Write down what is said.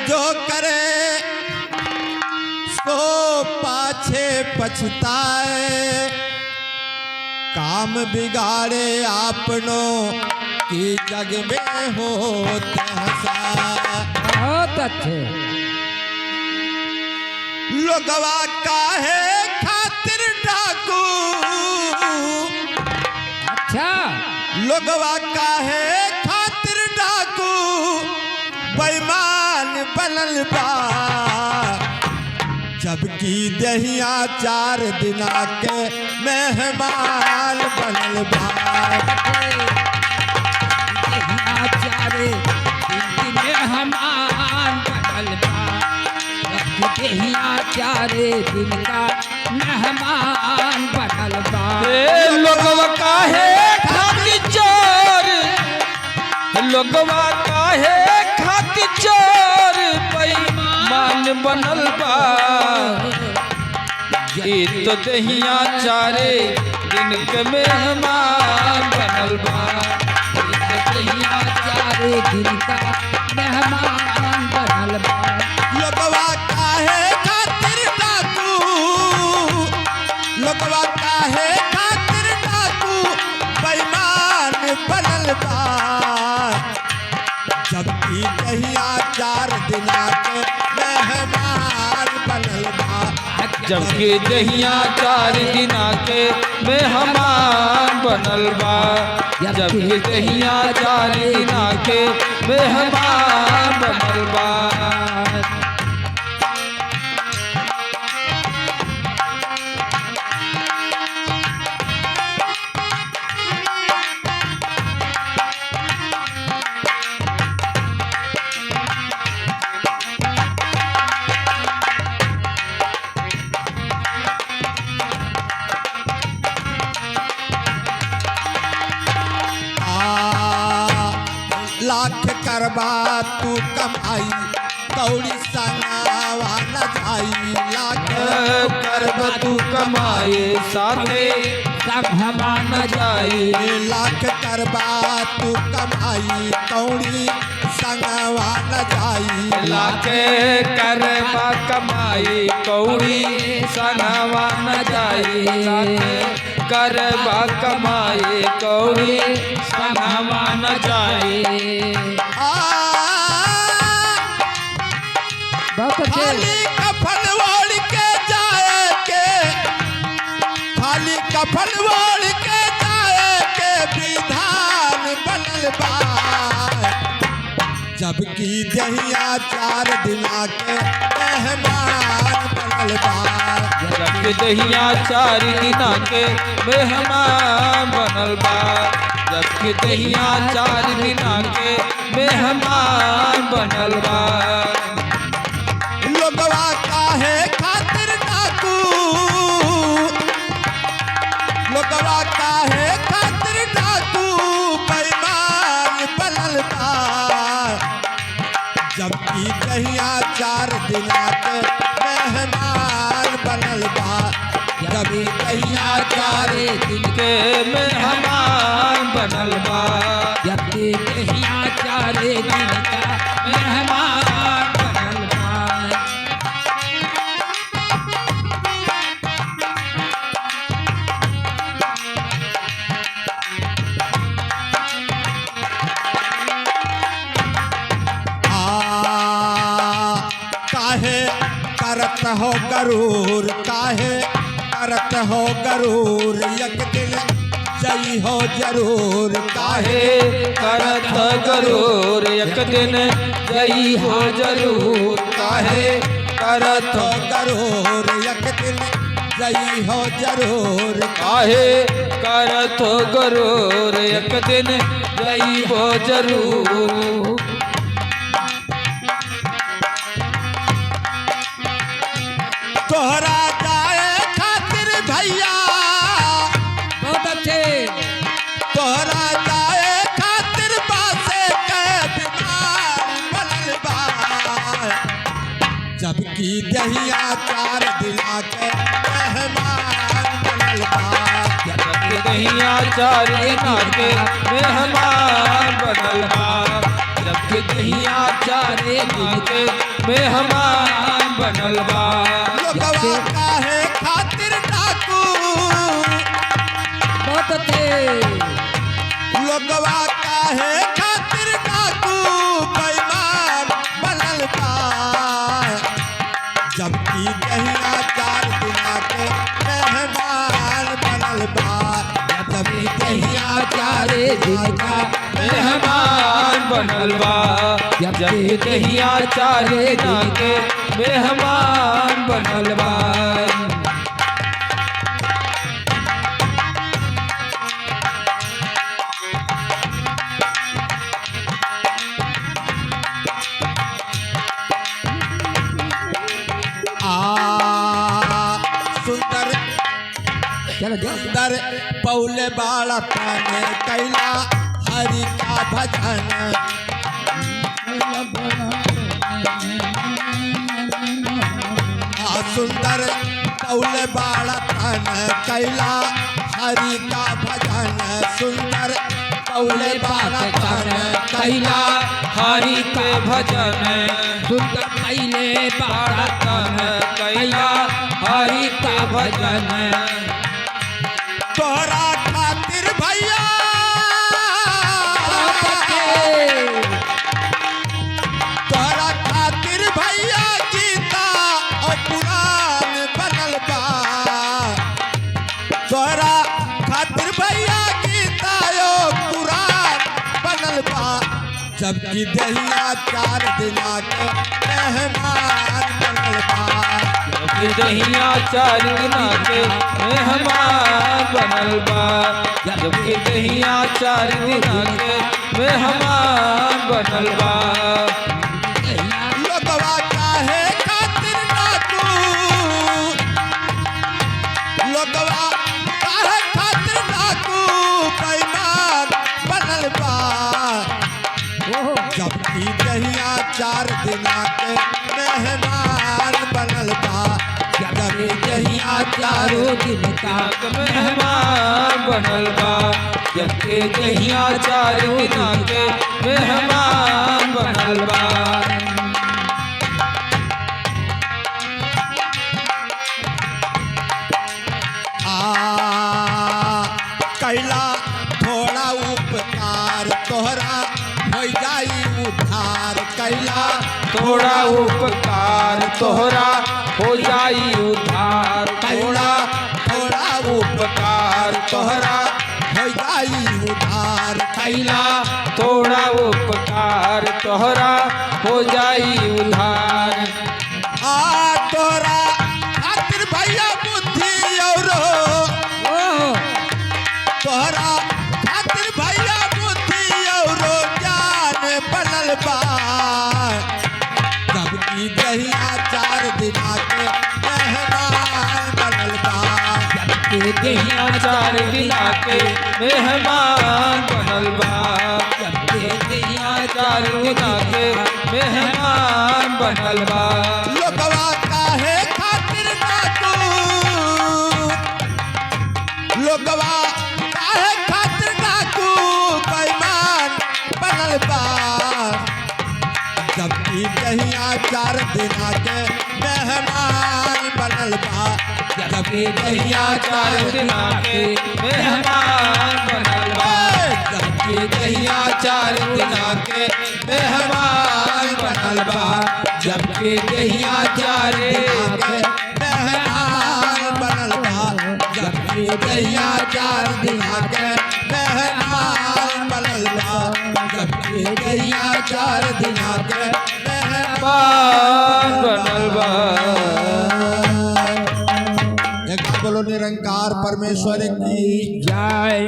जो करे सो पाछे पछताए, काम बिगाड़े आपनो की जग में होते हंसा। बहुत अच्छे। लोगवा काहे खातिर डाकू, अच्छा लोगवा काहे खातिर डाकू बेईमान बनल बा, जबकि दहिया 4 दिना के मेहमान बनल बा। दहिया 4 दिन के मेहमान बनल बा, दहिया 4 दिन का मेहमान बनल बा। लोगवा काहे खातिर चोर, लोगवा काहे खातिर चोर बेईमान बनल बा। ई तो दहिया 4 दिन के मेहमान बनल बा। दहिया 4 दिन का मेहमान बनल बा। लोगवा काहे खातिर डाकू, लोगवा काहे खातिर डाकू बेईमान बनल बा, जबकि दहिया 4 दिना के मेहमान बनल बा। जबकि दहिया 4 दिना के मेहमान बनल बा। जबकि दहिया 4 दिना के मेहमान बनल बा। लाख करबा तू कमाई कौड़ी संगवा न जाई। लाख करबा तू कमाए साथे संगवा न जाई। लाख करबा तू कमाई कौड़ी संगवा न जाई। लाख करबा कमाई कौड़ी संगवा न जाई। करबा कमाई कौड़ी संगवा न जाई। खाली कफन ओढ़ के जाए के, खाली कफन ओढ़ के जाए के विधान बनल बा, जबकि दहिया 4 दिना के मेहमान बनल बा। जबकि दहिया 4 दिना के मेहमान बनल बा। जबकि दहिया 4 दिना के मेहमान बनल बा। लोगवा काहे खातिर डाकू, लोगवा काहे खातिर डाकू बेईमान बनल बा, जबकि दहिया 4 दिना के मेहमान बनल बा। जबकि दहिया 4 दिन के मेहमान बनल बा। जबकि दहिया 4 दिन का मेहमान बनल बा। काहे करत हो गरूर, काहे करत हो गरूर, एक दिन जई हो जरूर। काहे करत गरूर, एक दिन जई हो जरूर। काहे करत हो गरूर, एक दिन जई हो जरूर। काहे करत गरूर, एक दिन जई हो जरूर। तोहरा जाए खातिर भैया, बहुत अच्छे। तोहरा जाए खातिर बासे के विमान बनल बा, जबकि दहिया 4 दिना के मेहमान बनल बा। जबकि दहिया 4 दिना के मेहमान बनल बा। जबकि दहिया 4 दिना के मेहमान बनल बा। लोगवा काहे खातिर डाकू बहुत अच्छे लोगवा काहे खातिर डाकू बेईमान बनल बा। जबकि दहिया 4 दिना के मेहमान बनल बा। जबकि दहिया 4 दिन का मेहमान बनल बा। जबकि दहिया 4 दिना के मेहमान बनल बा। सुंदर चलो जाओ सुंदर पौले बाला ताने कैला हरि का भजन। सुंदर पौले बाला ताने कैला हरि का भजन। सुंदर पौले बाला ताने कैला हरि के भजन। सुंदर कैले बाड़ा तन कैला हरि के भजन। तोरा खातिर भैया तोरा खातिर भैया गीता और पुराण बनल बा। तोरा खातिर भैया गीता और पुराण बनल बा। जबकि दहिया 4 दिना के मेहमान बनल बा। जबकि दहिया 4 दिना के मेहमान बनल बा। जबकि दहिया 4 दिना के मेहमान बनल बा। लोगवा काहे खातिर डाकू लोगवा काहे खातिर डाकू बेईमान बनल बा। जबकि दहिया 4 दिना के मेहमान बनल बा। जबकि दहिया 4 दिन का मेहमान बनल बा। जबकि दहिया 4 दिना के मेहमान बनल बा। कैला थोड़ा उपकार तोहरा हो जाई उधार। कैला थोड़ा उपकार तोहरा हो जाई उधार। कैला थोड़ा उपकार तोहरा हो जाई उधार। कैला थोड़ा उपकार तोहरा हो जाई उधार। तोरा खातिर भैया बुद्धि औरो तोहरा खातिर भैया बुद्धि औरो ज्ञान बनल बा। जबकि दहिया 4 दिना के मेहमान बनल बा। जबकि दहिया 4 दिना के मेहमान बनल बा। जबकि दहिया 4 दिना के मेहमान बनल बा। लोगवा काहे खातिर डाकू लोगवा काहे खातिर डाकू बेईमान बनल बा। जबकि दहिया 4 दिना के मेहमान बनल बा। जबकि दहिया 4 दिना के मेहमान बनल बा। जबकि दहिया 4 दिना के मेहमान बनल बा। जबकि दहिया 4 दिना के मेहमान बनल बा। जबकि दहिया 4 दिना के मेहमान बनल बा। जबकि दहिया 4 दिना के मेहमान बनल बा। एक बोलो निरंकार परमेश्वर की जय।